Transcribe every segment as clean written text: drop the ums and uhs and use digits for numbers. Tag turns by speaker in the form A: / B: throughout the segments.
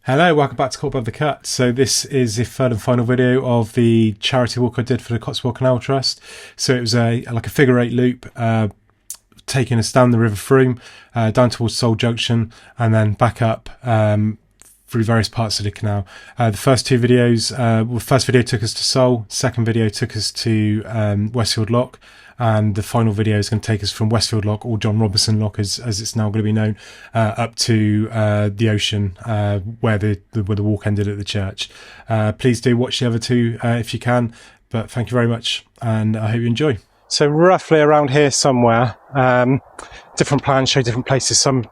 A: Hello, welcome back to Caught Above the Cut. So this is the third and final video of the charity walk I did for the Cotswold Canal Trust. So it was like a figure eight loop, taking us down the River Froome, down towards Saul Junction, and then back up through various parts of the canal. The first two videos, the first video took us to Saul, second video took us to Westfield Lock, and the final video is going to take us from Westfield Lock, or John Robinson Lock as it's now going to be known, up to the ocean, where the walk ended at the church. Please do watch the other two if you can, but thank you very much, and I hope you enjoy. So roughly around here somewhere, different plans show different places. Some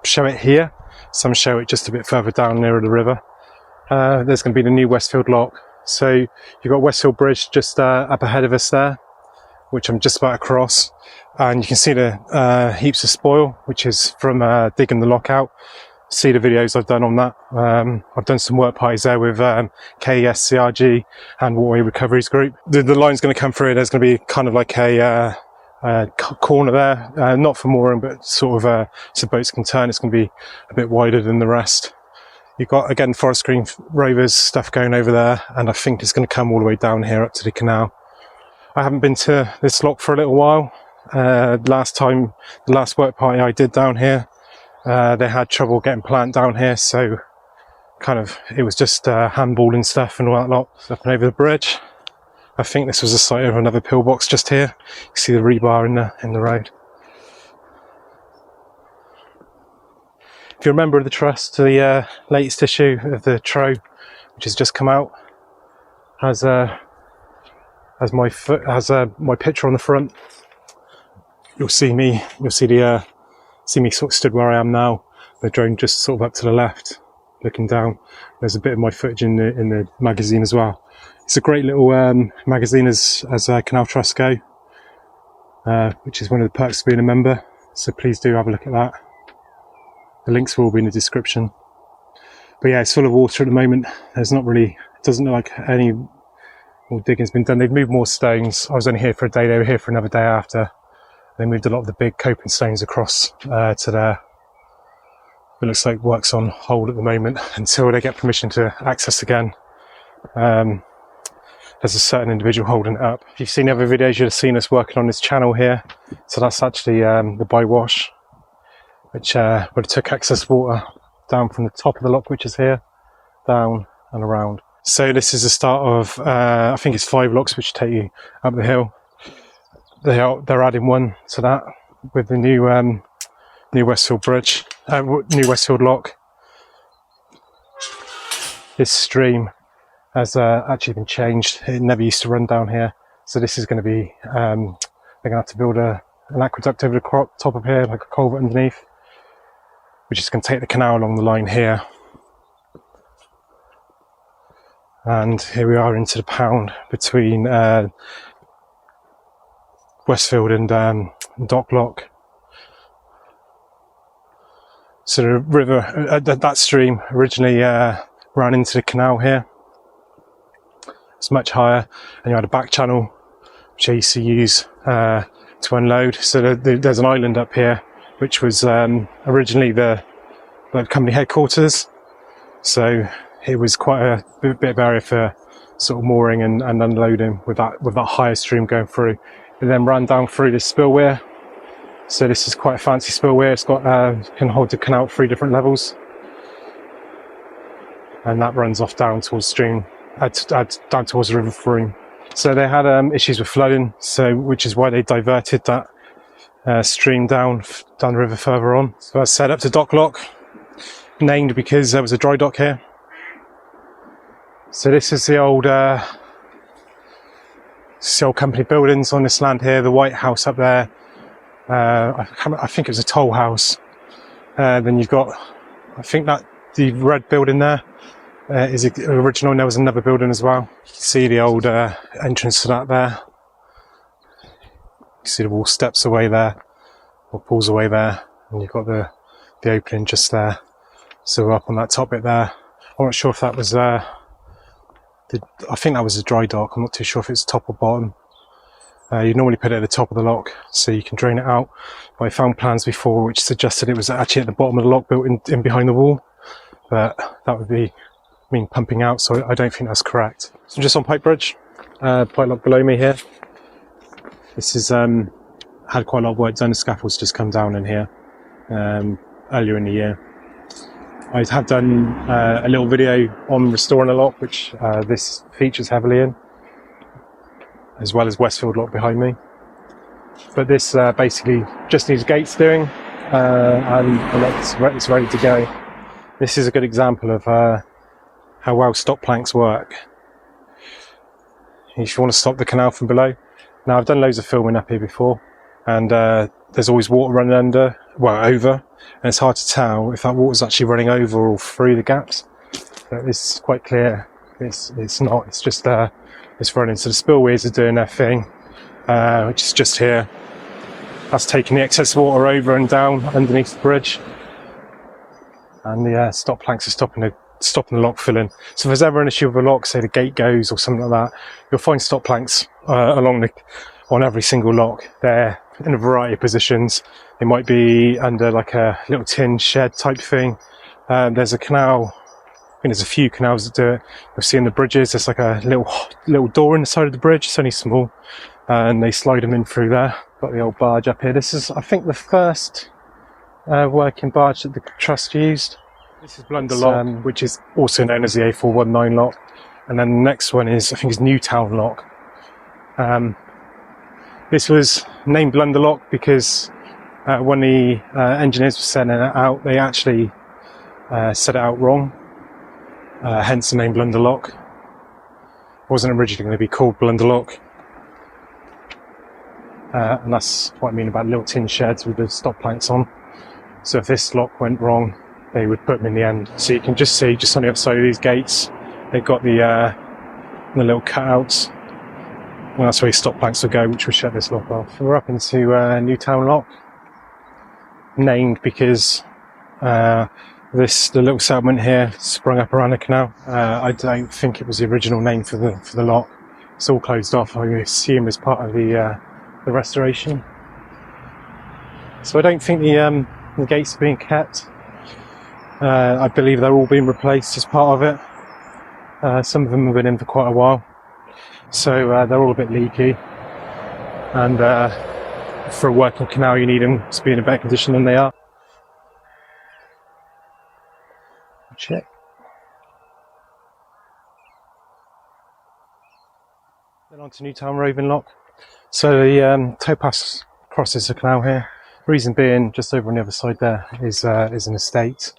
A: show it here, some show it just a bit further down nearer the river. There's going to be the new Westfield Lock. So you've got Westfield Bridge just up ahead of us there, which I'm just about to cross, and you can see the heaps of spoil, which is from digging the lock out. See the videos I've done on that. I've done some work parties there with KES, CRG and Waterway Recoveries Group. The line's going to come through. There's going to be kind of like a corner there, not for mooring, but sort of so boats can turn. It's going to be a bit wider than the rest. You've got, again, Forest Green Rovers stuff going over there, and I think it's going to come all the way down here up to the canal. I haven't been to this lock for a little while. The last work party I did down here, they had trouble getting plant down here, so kind of it was just handballing stuff and all that lot up and over the bridge. I think this was the site of another pillbox just here. You can see the rebar in the road. If you remember the trust, the latest issue of the Tro, which has just come out, has my picture on the front. You'll see me sort of stood where I am now. The drone just sort of up to the left, looking down. There's a bit of my footage in the magazine as well. It's a great little magazine as Canal Trusts go, which is one of the perks of being a member. So please do have a look at that. The links will all be in the description. But yeah, it's full of water at the moment. There's not really, it doesn't look like any more digging's been done. They've moved more stones. I was only here for a day. They were here for another day after. They moved a lot of the big coping stones across to there. It looks like work's on hold at the moment until they get permission to access again. There's a certain individual holding it up. If you've seen other videos, you'll have seen us working on this channel here. So that's actually the bywash, which would have took excess water down from the top of the lock, which is here, down and around. So this is the start of, I think it's 5 locks which take you up the hill. They're adding one to that with the new Westfield Bridge, new Westfield Lock. This stream has actually been changed. It never used to run down here, so this is going to be. They're going to have to build an aqueduct over the top of here, like a culvert underneath, which is going to take the canal along the line here. And here we are into the pound between Westfield and Dock Lock. So the river, that stream originally ran into the canal here. It's much higher, and you had a back channel which I used to use to unload. So there's an island up here, which was originally the company headquarters. So it was quite a bit of area for sort of mooring and unloading with that higher stream going through. It then ran down through this spillway. So this is quite a fancy spillway. It's got can hold the canal at 3 different levels, and that runs off down towards stream, down towards the River Froome. So they had issues with flooding, so which is why they diverted that stream down the river further on. So I set up to Dock Lock, named because there was a dry dock here. So this is the old company buildings on this land here. The White House up there. I think it was a toll house. Then you've got, I think that the red building there is original, and there was another building as well. You can see the old entrance to that there. You can see the wall steps away there, or pulls away there, and you've got the opening just there. So we're up on that top bit there. I'm not sure if that was I think that was a dry dock. I'm not too sure if it's top or bottom. You normally put it at the top of the lock so you can drain it out. But I found plans before which suggested it was actually at the bottom of the lock, built in behind the wall. but that would mean pumping out, so I don't think that's correct. So I'm just on Pike Bridge, Pike Lock below me here. This is had quite a lot of work done. The scaffold's just come down in here earlier in the year. I have done a little video on restoring a lock, which this features heavily in, as well as Westfield Lock behind me. But this basically just needs gates doing, and it's ready to go. This is a good example of how well stop planks work. If you want to stop the canal from below. Now, I've done loads of filming up here before, and there's always water running over, and it's hard to tell if that water's actually running over or through the gaps. But it's quite clear it's not, it's just it's running. So the spillways are doing their thing, which is just here. That's taking the excess water over and down underneath the bridge, and the stop planks are stopping the lock filling. So if there's ever an issue with a lock, say the gate goes or something like that, you'll find stop planks on every single lock. They're in a variety of positions. They might be under like a little tin shed type thing. There's a canal, I think there's a few canals that do it. You'll see in the bridges, there's like a little door in the side of the bridge. It's only small, and they slide them in through there. Got the old barge up here. This is, I think, the first working barge that the trust used. This is Blunder Lock, which is also known as the A419 lock. And then the next one is, I think, is Newtown Lock. This was named Blunder Lock because when the engineers were setting it out, they actually set it out wrong. Hence the name Blunder Lock. It wasn't originally going to be called Blunder Lock. And that's what I mean about little tin sheds with the stop planks on. So if this lock went wrong, they would put them in the end. So you can just see, just on the other side of these gates, they've got the little cutouts. And that's where your stop planks will go, which will shut this lock off. We're up into Newtown Lock, named because the little settlement here sprung up around the canal. I don't think it was the original name for the lock. It's all closed off, I assume, as part of the restoration. So I don't think the gates are being kept. I believe they're all being replaced as part of it. Some of them have been in for quite a while, so they're all a bit leaky, and for a working canal you need them to be in a better condition than they are. Check. Then on to Newtown Roving Lock. So the towpath crosses the canal here. Reason being, just over on the other side there is an estate,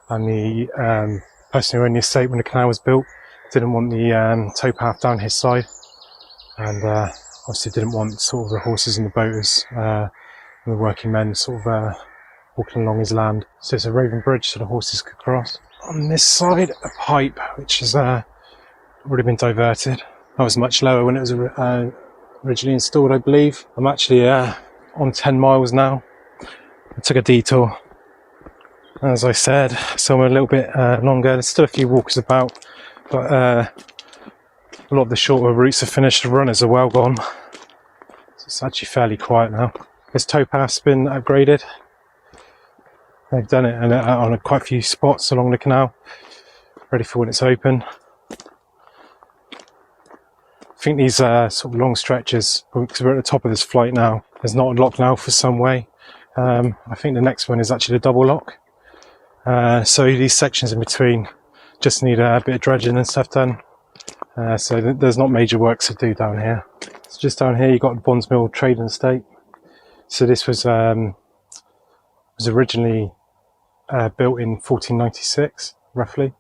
A: and the person who owned the estate when the canal was built didn't want the towpath down his side, and obviously didn't want sort of the horses and the boaters and the working men sort of walking along his land. So it's a roving bridge so the horses could cross. On this side, a pipe which has already been diverted. That was much lower when it was originally installed, I believe. I'm actually on 10 miles now. I took a detour, as I said, so I'm a little bit longer. There's still a few walkers about, but a lot of the shorter routes are finished. The runners are well gone, so it's actually fairly quiet now. This towpath's been upgraded. They've done it on quite a few spots along the canal, ready for when it's open. I think these sort of long stretches, because we're at the top of this flight now, there's not a lock now for some way. I think the next one is actually a double lock. So these sections in between just need a bit of dredging and stuff done. So there's not major works to do down here. So just down here you've got the Bondsmill Trading Estate. So this was originally built in 1496, roughly,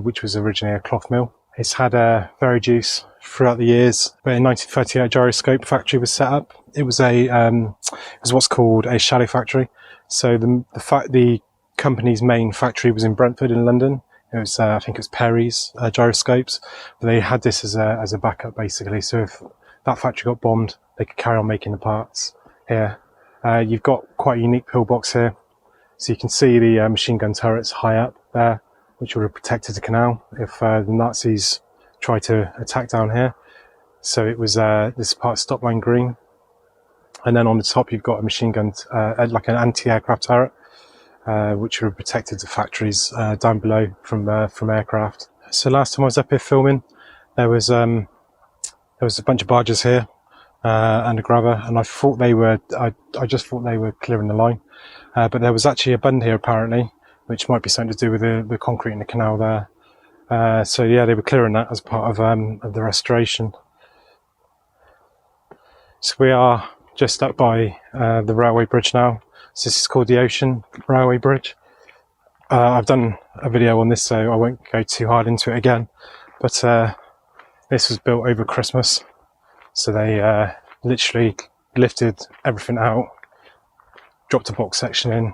A: which was originally a cloth mill. It's had varied use throughout the years, but in 1938 a gyroscope factory was set up. It was what's called a shadow factory. So the company's main factory was in Brentford in London. It was I think it was Perry's gyroscopes. But they had this as a backup basically. So if that factory got bombed, they could carry on making the parts here. You've got quite a unique pillbox here, so you can see the machine gun turrets high up there, which would have protected the canal if the Nazis tried to attack down here. So it was this part of stop line green, and then on the top you've got a machine gun, like an anti-aircraft turret, which were protected to factories down below from aircraft. So last time I was up here filming, there was a bunch of barges here and a grabber, and I thought they were I just thought they were clearing the line, but there was actually a bund here apparently, which might be something to do with the concrete in the canal there. So yeah, they were clearing that as part of the restoration. So we are just up by the railway bridge now. So this is called the Ocean Railway Bridge. I've done a video on this, so I won't go too hard into it again. But this was built over Christmas, so they literally lifted everything out, dropped a box section in,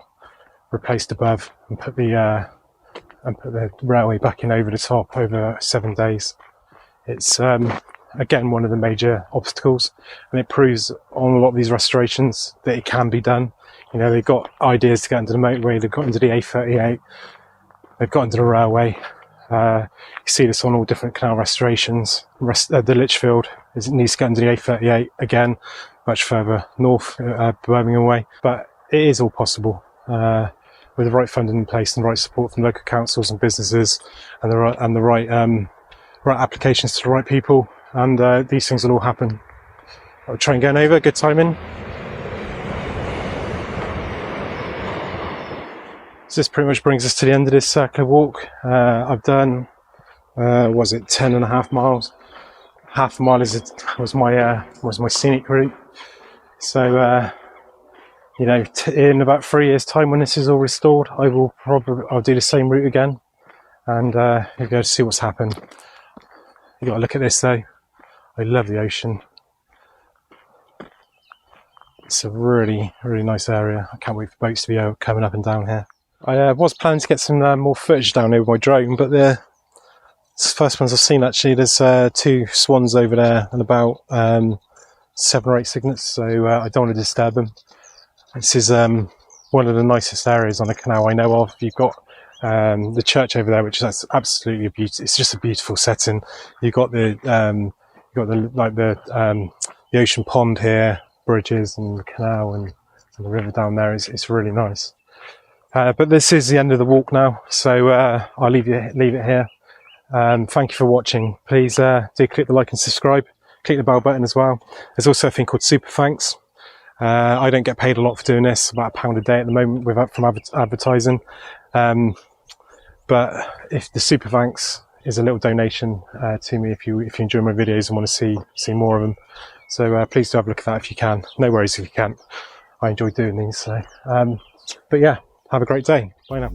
A: replaced above, and put the railway back in over the top over 7 days. It's again one of the major obstacles, and it proves on a lot of these restorations that it can be done. You know, they've got ideas to get into the motorway, they've got into the A38, they've got into the railway. You see this on all different canal restorations. The Lichfield needs to get into the A38 again, much further north, Birmingham way. But it is all possible with the right funding in place and the right support from local councils and businesses, and the right applications to the right people. And these things will all happen. I'll try and get over. Good timing. So this pretty much brings us to the end of this circular walk. I've done, 10.5 miles. Half a mile was my scenic route. So, you know, in about 3 years' time, when this is all restored, I'll do the same route again, and you'll go to see what's happened. You got to look at this though. I love the ocean. It's a really, really nice area. I can't wait for boats to be coming up and down here. I was planning to get some more footage down here with my drone, but it's the first ones I've seen actually. There's 2 swans over there and about 7 or 8 cygnets, so I don't want to disturb them. This is one of the nicest areas on the canal I know of. You've got the church over there, which is absolutely beautiful. It's just a beautiful setting. You've got the ocean pond here, bridges and the canal and the river down there. It's really nice. But this is the end of the walk now, so I'll leave it here. Thank you for watching. Please do click the like and subscribe. Click the bell button as well. There's also a thing called Super Thanks. I don't get paid a lot for doing this, about £1 a day at the moment from advertising. But if the Super Thanks is a little donation to me if you enjoy my videos and want to see more of them. So please do have a look at that if you can. No worries if you can't. I enjoy doing these. So, but yeah, have a great day. Bye now.